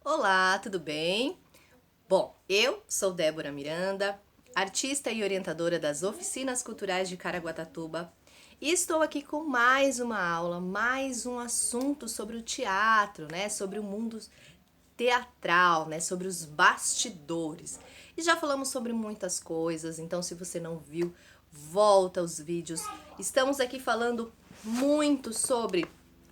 Olá, tudo bem? Bom, eu sou Débora Miranda, artista e orientadora das Oficinas Culturais de Caraguatatuba, e estou aqui com mais uma aula, mais um assunto sobre o teatro, né? Sobre o mundo teatral, né? Sobre os bastidores. E já falamos sobre muitas coisas, então se você não viu, volta aos vídeos. Estamos aqui falando muito sobre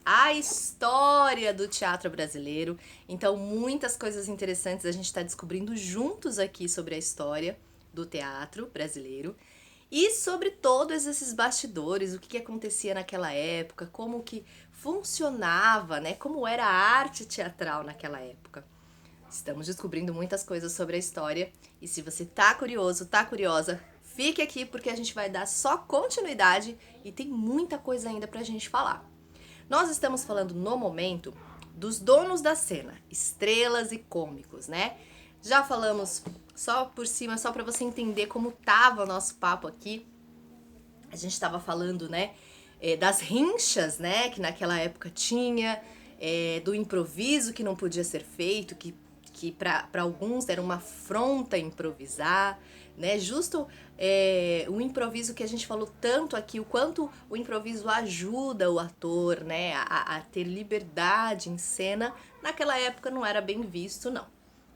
a história do teatro brasileiro. Então, muitas coisas interessantes a gente está descobrindo juntos aqui sobre a história do teatro brasileiro e sobre todos esses bastidores, o que acontecia naquela época, como que funcionava, né? Como era a arte teatral naquela época. Estamos descobrindo muitas coisas sobre a história e se você tá curioso, tá curiosa, fique aqui porque a gente vai dar só continuidade e tem muita coisa ainda pra gente falar. Nós estamos falando no momento dos donos da cena, estrelas e cômicos, né? Já falamos só por cima, só para você entender como tava o nosso papo aqui. A gente estava falando, né, das rinchas, né, que naquela época tinha, do improviso que não podia ser feito, que para alguns era uma afronta improvisar, né? Justo o improviso que a gente falou tanto aqui, o quanto o improviso ajuda o ator, né, a ter liberdade em cena, naquela época não era bem visto, não,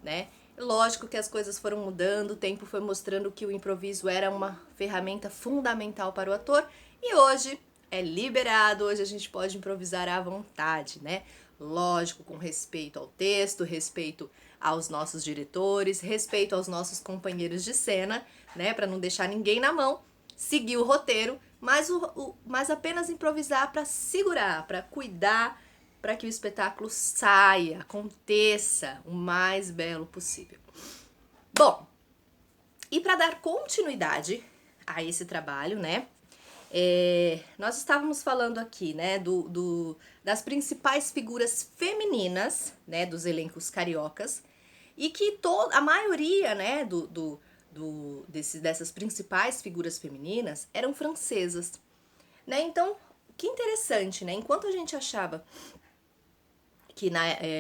né? Lógico que as coisas foram mudando, o tempo foi mostrando que o improviso era uma ferramenta fundamental para o ator e hoje é liberado, hoje a gente pode improvisar à vontade, né? Lógico, com respeito ao texto, respeito aos nossos diretores, respeito aos nossos companheiros de cena, né? Para não deixar ninguém na mão, seguir o roteiro, mas apenas improvisar para segurar, para cuidar, para que o espetáculo saia, aconteça o mais belo possível. Bom, e para dar continuidade a esse trabalho, né? Nós estávamos falando aqui, né, das principais figuras femininas, né, dos elencos cariocas, e que a maioria, né, dessas principais figuras femininas eram francesas, né? Então, que interessante, né? Enquanto a gente achava que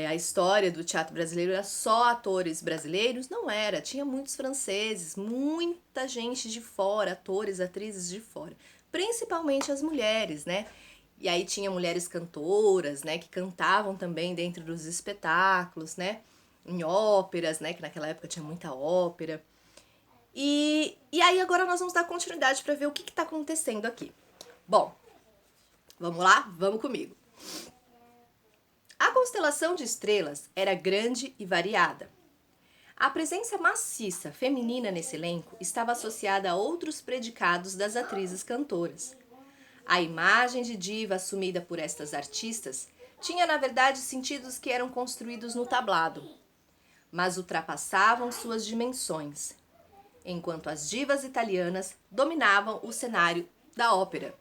a história do teatro brasileiro era só atores brasileiros, não era. Tinha muitos franceses, muita gente de fora, atores, atrizes de fora. Principalmente as mulheres, né? E aí tinha mulheres cantoras, né? Que cantavam também dentro dos espetáculos, né? Em óperas, né? Que naquela época tinha muita ópera. E aí agora nós vamos dar continuidade para ver o que está acontecendo aqui. Bom, vamos lá? Vamos comigo. A constelação de estrelas era grande e variada. A presença maciça feminina nesse elenco estava associada a outros predicados das atrizes cantoras. A imagem de diva assumida por estas artistas tinha, na verdade, sentidos que eram construídos no tablado, mas ultrapassavam suas dimensões, enquanto as divas italianas dominavam o cenário da ópera.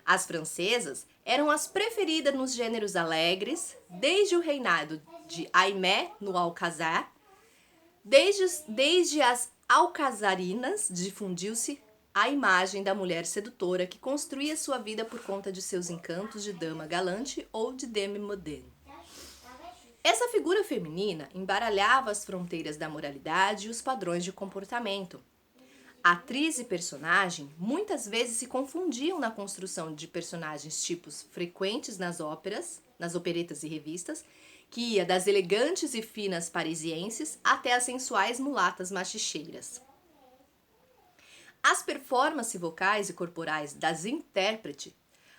As francesas eram as preferidas nos gêneros alegres, desde o reinado de Aimé no Alcazar, desde as alcazarinas difundiu-se a imagem da mulher sedutora que construía sua vida por conta de seus encantos de dama galante ou de demi-moderne. Essa figura feminina embaralhava as fronteiras da moralidade e os padrões de comportamento. Atriz e personagem muitas vezes se confundiam na construção de personagens tipos frequentes nas óperas, nas operetas e revistas, que ia das elegantes e finas parisienses até as sensuais mulatas machicheiras. As performances vocais e corporais das intérpretes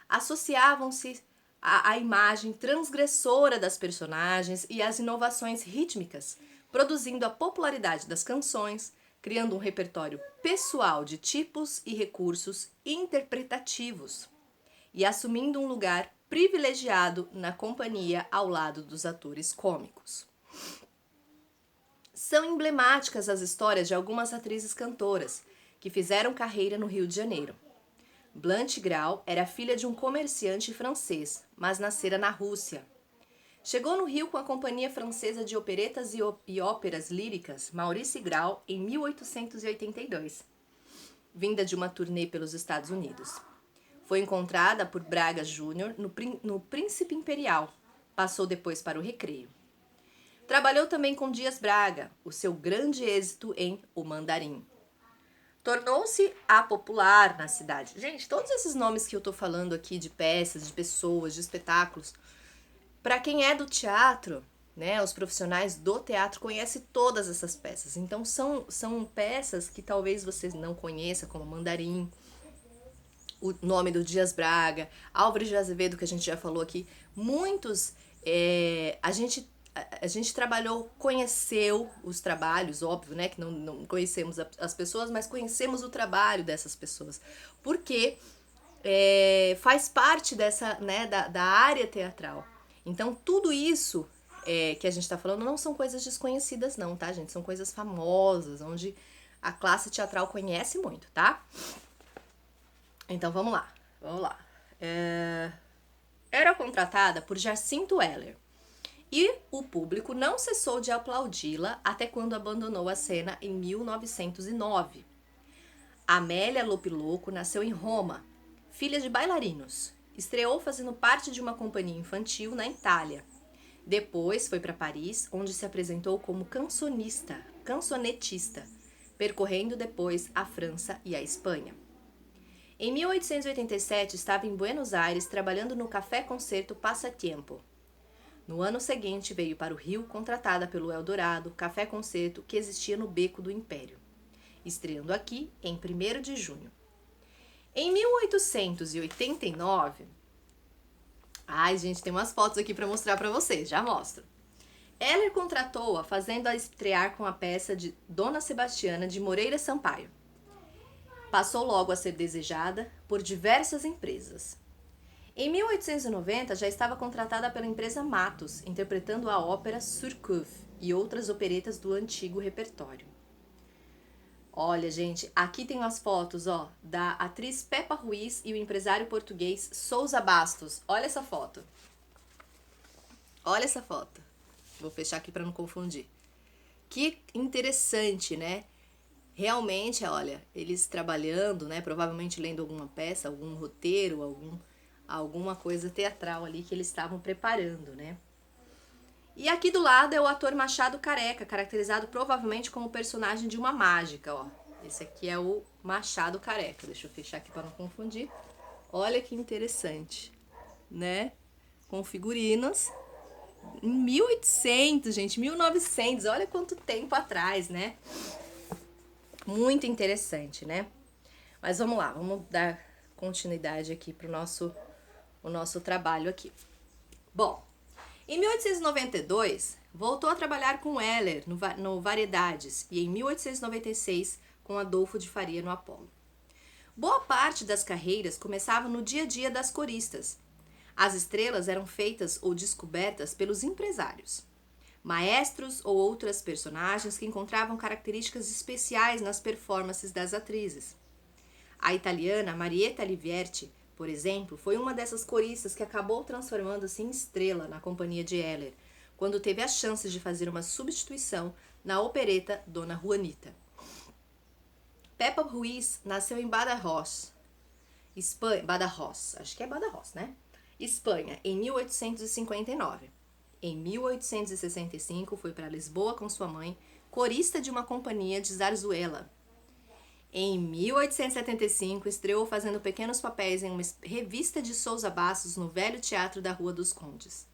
associavam-se à imagem transgressora das personagens e às inovações rítmicas, produzindo a popularidade das canções, criando um repertório pessoal de tipos e recursos interpretativos e assumindo um lugar privilegiado na companhia ao lado dos atores cômicos. São emblemáticas as histórias de algumas atrizes cantoras que fizeram carreira no Rio de Janeiro. Blanche Grau era filha de um comerciante francês, mas nascera na Rússia. Chegou no Rio com a Companhia Francesa de Operetas e Óperas Líricas Maurice Grau em 1882, vinda de uma turnê pelos Estados Unidos. Foi encontrada por Braga Júnior no Príncipe Imperial, passou depois para o Recreio. Trabalhou também com Dias Braga, o seu grande êxito em O Mandarim. Tornou-se a popular na cidade. Gente, todos esses nomes que eu tô falando aqui de peças, de pessoas, de espetáculos, para quem é do teatro, né, os profissionais do teatro conhecem todas essas peças. Então são peças que talvez vocês não conheçam, como Mandarim, o nome do Dias Braga, Álvares de Azevedo, que a gente já falou aqui. Muitos, a gente trabalhou, conheceu os trabalhos, óbvio, né, que não conhecemos as pessoas, mas conhecemos o trabalho dessas pessoas, porque faz parte dessa, né, da área teatral. Então, tudo isso que a gente tá falando não são coisas desconhecidas não, tá, gente? São coisas famosas, onde a classe teatral conhece muito, tá? Então, vamos lá. Era contratada por Jacinto Heller. E o público não cessou de aplaudi-la até quando abandonou a cena em 1909. Amélia Lopiloco nasceu em Roma, filha de bailarinos. Estreou fazendo parte de uma companhia infantil na Itália. Depois foi para Paris, onde se apresentou como cancionetista, percorrendo depois a França e a Espanha. Em 1887, estava em Buenos Aires trabalhando no Café Concerto Passatempo. No ano seguinte, veio para o Rio, contratada pelo Eldorado Café Concerto, que existia no Beco do Império, estreando aqui em 1º de junho. Em 1889, ai gente, tem umas fotos aqui para mostrar para vocês, já mostro. Heller contratou-a, fazendo-a estrear com a peça de Dona Sebastiana de Moreira Sampaio. Passou logo a ser desejada por diversas empresas. Em 1890, já estava contratada pela empresa Matos, interpretando a ópera Surcouf e outras operetas do antigo repertório. Olha, gente, aqui tem as fotos, ó, da atriz Pepa Ruiz e o empresário português Sousa Bastos. Olha essa foto. Olha essa foto. Vou fechar aqui para não confundir. Que interessante, né? Realmente, olha, eles trabalhando, né, provavelmente lendo alguma peça, algum roteiro, alguma coisa teatral ali que eles estavam preparando, né? E aqui do lado é o ator Machado Careca, caracterizado provavelmente como personagem de uma mágica, ó. Esse aqui é o Machado Careca. Deixa eu fechar aqui para não confundir. Olha que interessante, né? Com figurinos. Em 1800, gente, 1900, olha quanto tempo atrás, né? Muito interessante, né? Mas vamos lá, vamos dar continuidade aqui para o nosso trabalho aqui. Bom, em 1892, voltou a trabalhar com Heller no Variedades e em 1896 com Adolfo de Faria no Apolo. Boa parte das carreiras começava no dia a dia das coristas. As estrelas eram feitas ou descobertas pelos empresários, maestros ou outras personagens que encontravam características especiais nas performances das atrizes. A italiana Marietta Liverti, por exemplo, foi uma dessas coristas que acabou transformando-se em estrela na companhia de Heller, quando teve a chance de fazer uma substituição na opereta Dona Juanita. Pepa Ruiz nasceu em Badajoz, Espanha, acho que é Badajoz, né? Espanha, em 1859. Em 1865, foi para Lisboa com sua mãe, corista de uma companhia de zarzuela. Em 1875, estreou fazendo pequenos papéis em uma revista de Sousa Bastos no velho teatro da Rua dos Condes.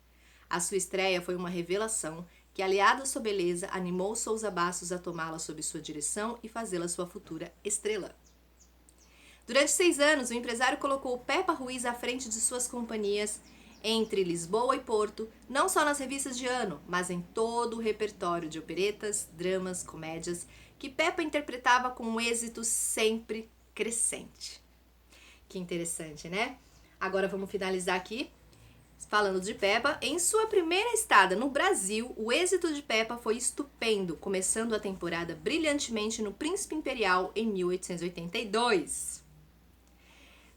A sua estreia foi uma revelação que, aliada à sua beleza, animou Sousa Bastos a tomá-la sob sua direção e fazê-la sua futura estrela. Durante 6 anos, o empresário colocou Pepa Ruiz à frente de suas companhias entre Lisboa e Porto, não só nas revistas de ano, mas em todo o repertório de operetas, dramas, comédias, que Pepa interpretava com um êxito sempre crescente. Que interessante, né? Agora vamos finalizar aqui falando de Pepa. Em sua primeira estada no Brasil, o êxito de Pepa foi estupendo, começando a temporada brilhantemente no Príncipe Imperial em 1882.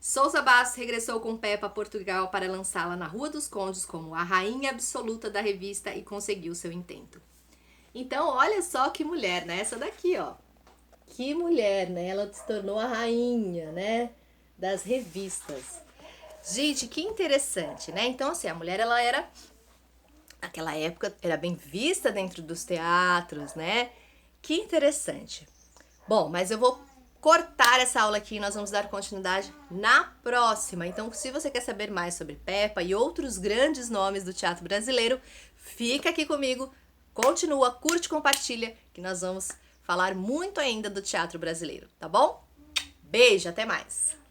Sousa Bastos regressou com Pepa a Portugal para lançá-la na Rua dos Condes como a rainha absoluta da revista e conseguiu seu intento. Então, olha só que mulher, né? Essa daqui, ó. Que mulher, né? Ela se tornou a rainha, né? Das revistas. Gente, que interessante, né? Então, assim, a mulher, ela era naquela época era bem vista dentro dos teatros, né? Que interessante. Bom, mas eu vou cortar essa aula aqui e nós vamos dar continuidade na próxima. Então, se você quer saber mais sobre Peppa e outros grandes nomes do teatro brasileiro, fica aqui comigo, continua, curte, compartilha, que nós vamos falar muito ainda do teatro brasileiro, tá bom? Beijo, até mais!